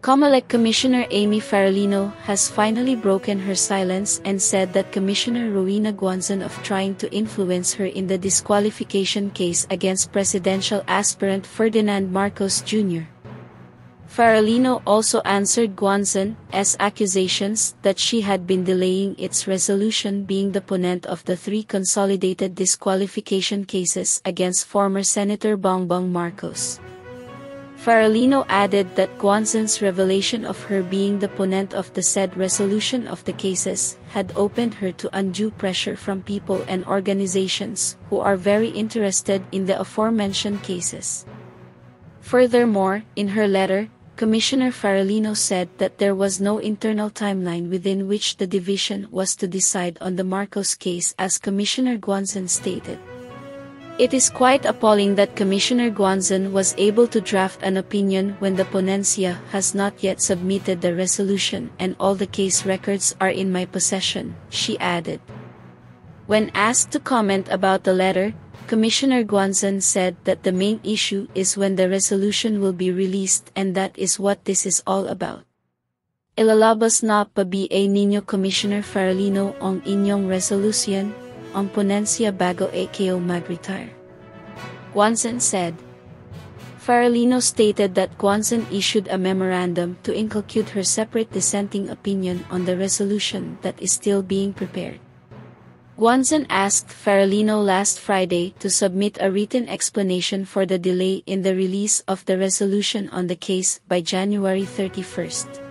Comelec Commissioner Aimee Ferolino has finally broken her silence and said that Commissioner Guanzon of trying to influence her in the disqualification case against presidential aspirant Ferdinand Marcos Jr. Ferolino also answered Guanzon's accusations that she had been delaying its resolution, being the ponent of the 3 consolidated disqualification cases against former Senator Bongbong Marcos. Ferolino added that Guanzon's revelation of her being the ponent of the said resolution of the cases had opened her to undue pressure from people and organizations who are very interested in the aforementioned cases. Furthermore, in her letter, Commissioner Ferolino said that there was no internal timeline within which the division was to decide on the Marcos case, as Commissioner Guanzon stated. It is quite appalling that Commissioner Guanzon was able to draft an opinion when the ponencia has not yet submitted the resolution and all the case records are in my possession, she added. When asked to comment about the letter, Commissioner Guanzon said that the main issue is when the resolution will be released, and that is what this is all about. Ilalabas na pa ba ninyo, Commissioner Ferolino, ang inyong resolution, ang ponencia bago kayo mag-retire? Guanzon said. Ferolino stated that Guanzon issued a memorandum to inculcate her separate dissenting opinion on the resolution that is still being prepared. Guanzon asked Ferolino last Friday to submit a written explanation for the delay in the release of the resolution on the case by January 31st.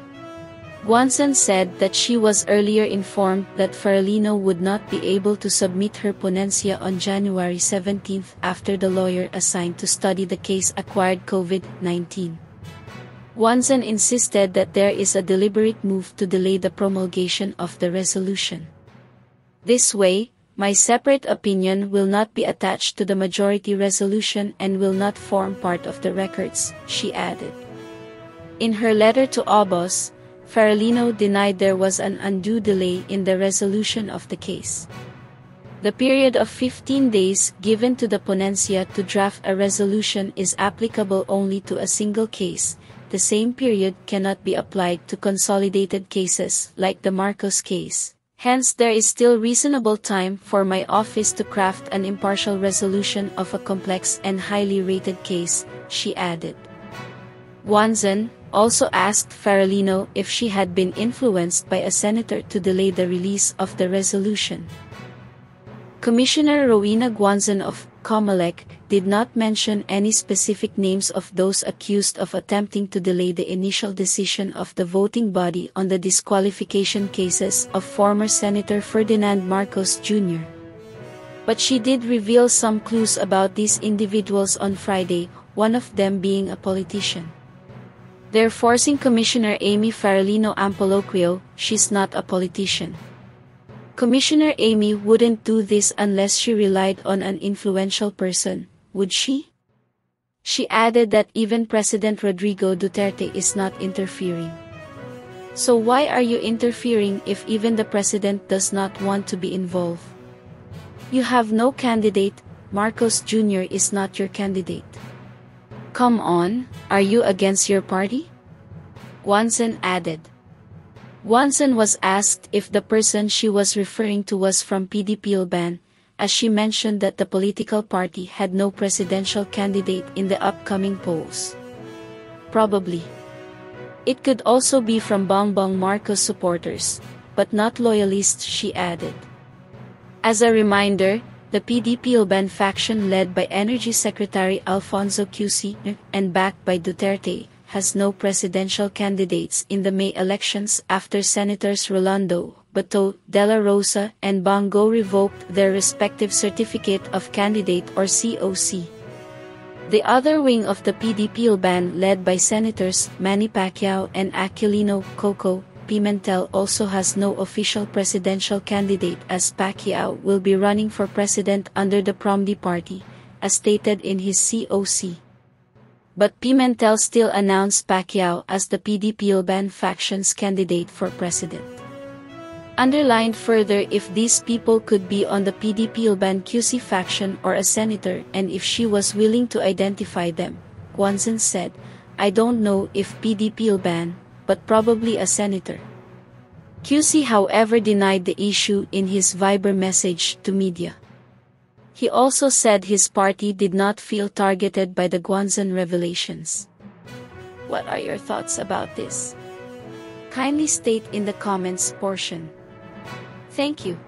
Guanzon said that she was earlier informed that Ferolino would not be able to submit her ponencia on January 17th after the lawyer assigned to study the case acquired COVID-19. Guanzon insisted that there is a deliberate move to delay the promulgation of the resolution. This way, my separate opinion will not be attached to the majority resolution and will not form part of the records, she added. In her letter to Obos, Ferolino denied there was an undue delay in the resolution of the case. The period of 15 days given to the ponencia to draft a resolution is applicable only to a single case. The same period cannot be applied to consolidated cases like the Marcos case. Hence, there is still reasonable time for my office to craft an impartial resolution of a complex and highly rated case, she added. Guanzon also asked Ferolino if she had been influenced by a senator to delay the release of the resolution. Commissioner Guanzon of Comelec did not mention any specific names of those accused of attempting to delay the initial decision of the voting body on the disqualification cases of former Senator Ferdinand Marcos Jr. But she did reveal some clues about these individuals on Friday, one of them being a politician. They're forcing Commissioner Aimee Ferolino Ampoloquio, she's not a politician. Commissioner Aimee wouldn't do this unless she relied on an influential person, would she? She added that even President Rodrigo Duterte is not interfering. So why are you interfering if even the president does not want to be involved? You have no candidate, Marcos Jr. is not your candidate. Come on, are you against your party? Guanzon added. Guanzon was asked if the person she was referring to was from PDP-Laban, as she mentioned that the political party had no presidential candidate in the upcoming polls. Probably. It could also be from Bongbong Marcos supporters, but not loyalists, she added. As a reminder, the PDP-Laban faction led by Energy Secretary Alfonso QC and backed by Duterte has no presidential candidates in the May elections after Senators Rolando, Bato, De La Rosa and Bongo revoked their respective certificate of candidate or COC. The other wing of the PDP-Laban led by Senators Manny Pacquiao and Aquilino Coco Pimentel also has no official presidential candidate, as Pacquiao will be running for president under the PROMD party, as stated in his COC. But Pimentel still announced Pacquiao as the PDP-Laban faction's candidate for president. Underlined further if these people could be on the PDP-Laban QC faction or a senator and if she was willing to identify them, Guanzon said, I don't know if PDP-Laban, but probably a senator. QC however denied the issue in his Viber message to media. He also said his party did not feel targeted by the Guanzon revelations. What are your thoughts about this? Kindly state in the comments portion. Thank you.